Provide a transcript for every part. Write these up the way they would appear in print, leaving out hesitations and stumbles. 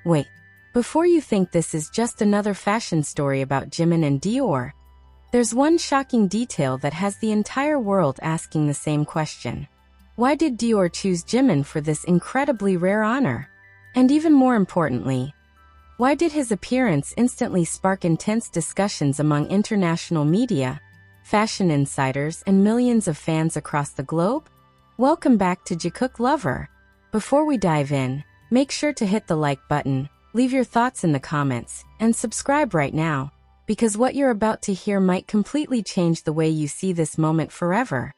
Wait, before you think this is just another fashion story about Jimin and Dior, there's one shocking detail that has the entire world asking the same question. Why did Dior choose Jimin for this incredibly rare honor? And even more importantly, why did his appearance instantly spark intense discussions among international media, fashion insiders, and millions of fans across the globe? Welcome back to Jikook Lover. Before we dive in, make sure to hit the like button, leave your thoughts in the comments, and subscribe right now, because what you're about to hear might completely change the way you see this moment forever.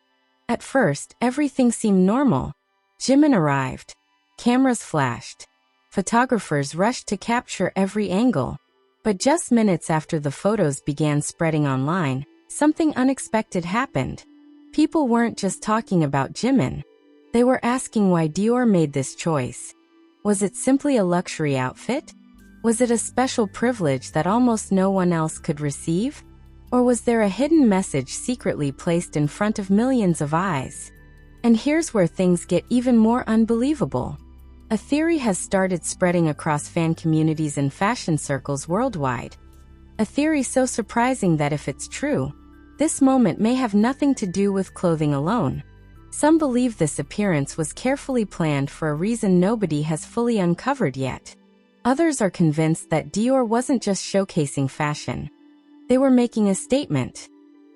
At first, everything seemed normal. Jimin arrived. Cameras flashed. Photographers rushed to capture every angle. But just minutes after the photos began spreading online, something unexpected happened. People weren't just talking about Jimin. They were asking why Dior made this choice. Was it simply a luxury outfit? Was it a special privilege that almost no one else could receive? Or was there a hidden message secretly placed in front of millions of eyes? And here's where things get even more unbelievable. A theory has started spreading across fan communities and fashion circles worldwide. A theory so surprising that if it's true, this moment may have nothing to do with clothing alone. Some believe this appearance was carefully planned for a reason nobody has fully uncovered yet. Others are convinced that Dior wasn't just showcasing fashion. They were making a statement.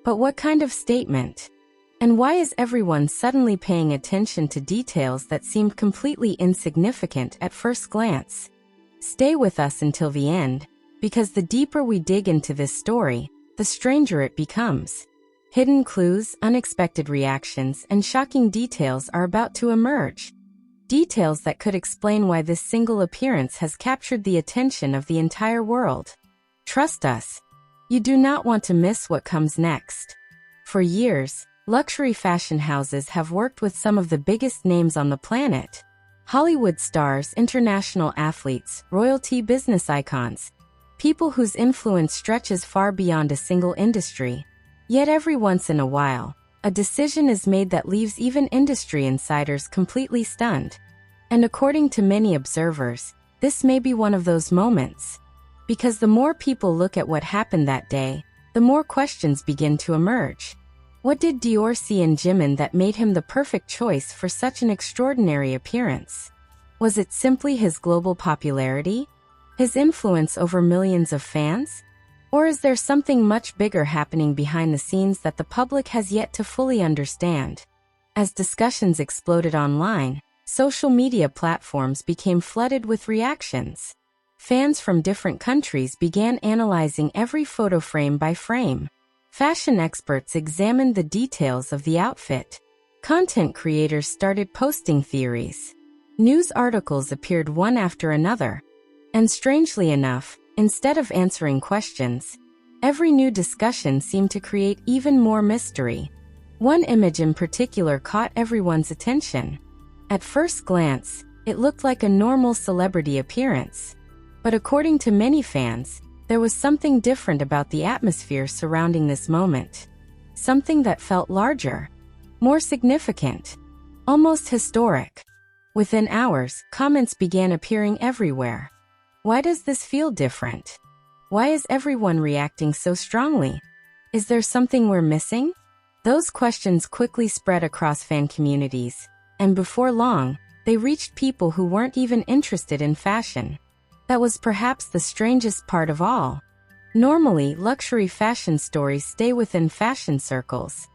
But what kind of statement? And why is everyone suddenly paying attention to details that seemed completely insignificant at first glance? Stay with us until the end, because the deeper we dig into this story, the stranger it becomes. Hidden clues, unexpected reactions, and shocking details are about to emerge. Details that could explain why this single appearance has captured the attention of the entire world. Trust us, you do not want to miss what comes next. For years, luxury fashion houses have worked with some of the biggest names on the planet. Hollywood stars, international athletes, royalty, business icons. People whose influence stretches far beyond a single industry. Yet every once in a while, a decision is made that leaves even industry insiders completely stunned. And according to many observers, this may be one of those moments. Because the more people look at what happened that day, the more questions begin to emerge. What did Dior see in Jimin that made him the perfect choice for such an extraordinary appearance? Was it simply his global popularity? His influence over millions of fans? Or is there something much bigger happening behind the scenes that the public has yet to fully understand? As discussions exploded online, social media platforms became flooded with reactions. Fans from different countries began analyzing every photo frame by frame. Fashion experts examined the details of the outfit. Content creators started posting theories. News articles appeared one after another. And strangely enough, instead of answering questions, every new discussion seemed to create even more mystery. One image in particular caught everyone's attention. At first glance, it looked like a normal celebrity appearance. But according to many fans, there was something different about the atmosphere surrounding this moment. Something that felt larger, more significant, almost historic. Within hours, comments began appearing everywhere. Why does this feel different? Why is everyone reacting so strongly? Is there something we're missing? Those questions quickly spread across fan communities, and before long, they reached people who weren't even interested in fashion. That was perhaps the strangest part of all. Normally, luxury fashion stories stay within fashion circles.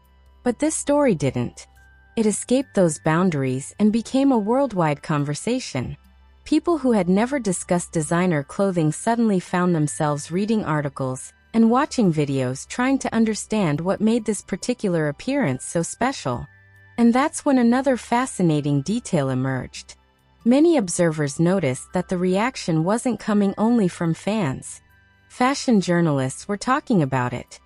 But this story didn't. It escaped those boundaries and became a worldwide conversation. People who had never discussed designer clothing suddenly found themselves reading articles and watching videos trying to understand what made this particular appearance so special. And that's when another fascinating detail emerged. Many observers noticed that the reaction wasn't coming only from fans. Fashion journalists were talking about it.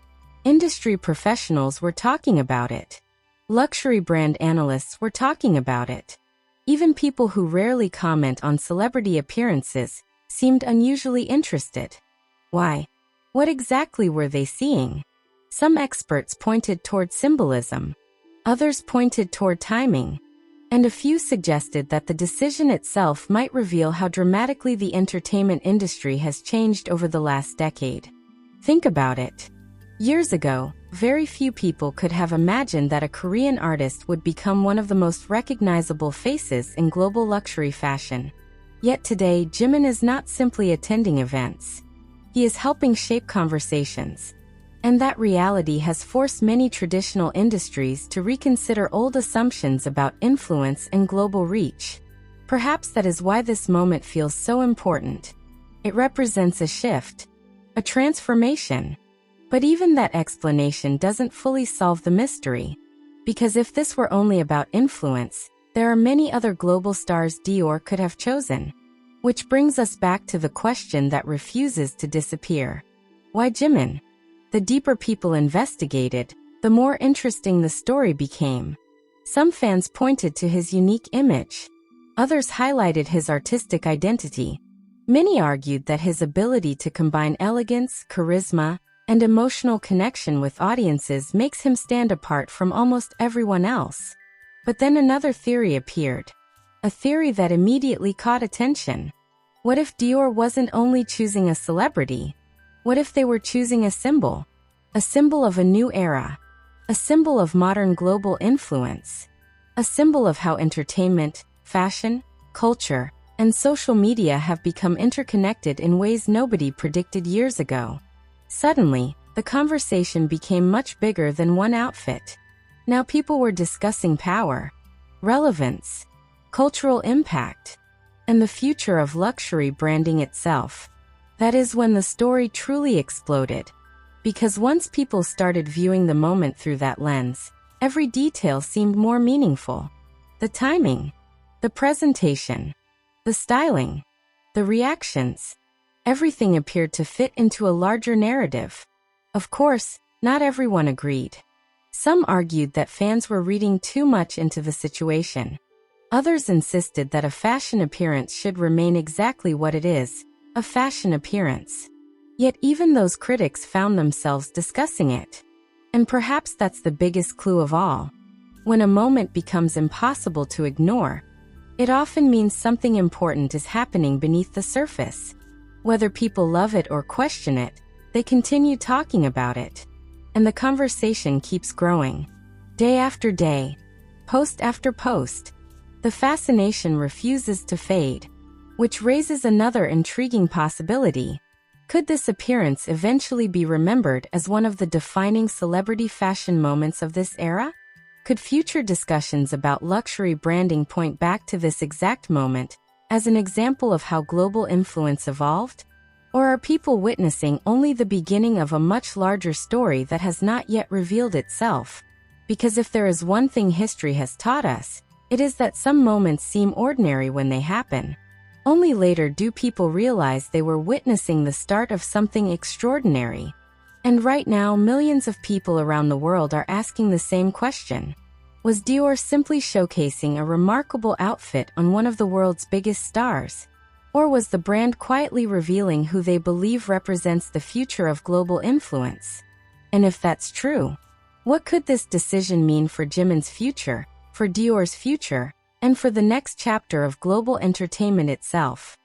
Industry professionals were talking about it. Luxury brand analysts were talking about it. Even people who rarely comment on celebrity appearances seemed unusually interested. Why? What exactly were they seeing? Some experts pointed toward symbolism. Others pointed toward timing. And a few suggested that the decision itself might reveal how dramatically the entertainment industry has changed over the last decade. Think about it. Years ago, very few people could have imagined that a Korean artist would become one of the most recognizable faces in global luxury fashion. Yet today, Jimin is not simply attending events. He is helping shape conversations. And that reality has forced many traditional industries to reconsider old assumptions about influence and global reach. Perhaps that is why this moment feels so important. It represents a shift, a transformation. But even that explanation doesn't fully solve the mystery. Because if this were only about influence, there are many other global stars Dior could have chosen. Which brings us back to the question that refuses to disappear. Why Jimin? The deeper people investigated, the more interesting the story became. Some fans pointed to his unique image. Others highlighted his artistic identity. Many argued that his ability to combine elegance, charisma, and emotional connection with audiences makes him stand apart from almost everyone else. But then another theory appeared. A theory that immediately caught attention. What if Dior wasn't only choosing a celebrity? What if they were choosing a symbol? A symbol of a new era. A symbol of modern global influence. A symbol of how entertainment, fashion, culture, and social media have become interconnected in ways nobody predicted years ago. Suddenly, the conversation became much bigger than one outfit. Now people were discussing power, relevance, cultural impact, and the future of luxury branding itself. That is when the story truly exploded. Because once people started viewing the moment through that lens, every detail seemed more meaningful. The timing, the presentation, the styling, the reactions. Everything appeared to fit into a larger narrative. Of course, not everyone agreed. Some argued that fans were reading too much into the situation. Others insisted that a fashion appearance should remain exactly what it is, a fashion appearance. Yet even those critics found themselves discussing it. And perhaps that's the biggest clue of all. When a moment becomes impossible to ignore, it often means something important is happening beneath the surface. Whether people love it or question it, they continue talking about it. And the conversation keeps growing. Day after day, post after post, the fascination refuses to fade. Which raises another intriguing possibility. Could this appearance eventually be remembered as one of the defining celebrity fashion moments of this era? Could future discussions about luxury branding point back to this exact moment as an example of how global influence evolved? Or are people witnessing only the beginning of a much larger story that has not yet revealed itself? Because if there is one thing history has taught us, it is that some moments seem ordinary when they happen. Only later do people realize they were witnessing the start of something extraordinary. And right now, millions of people around the world are asking the same question. Was Dior simply showcasing a remarkable outfit on one of the world's biggest stars? Or was the brand quietly revealing who they believe represents the future of global influence? And if that's true, what could this decision mean for Jimin's future, for Dior's future, and for the next chapter of global entertainment itself?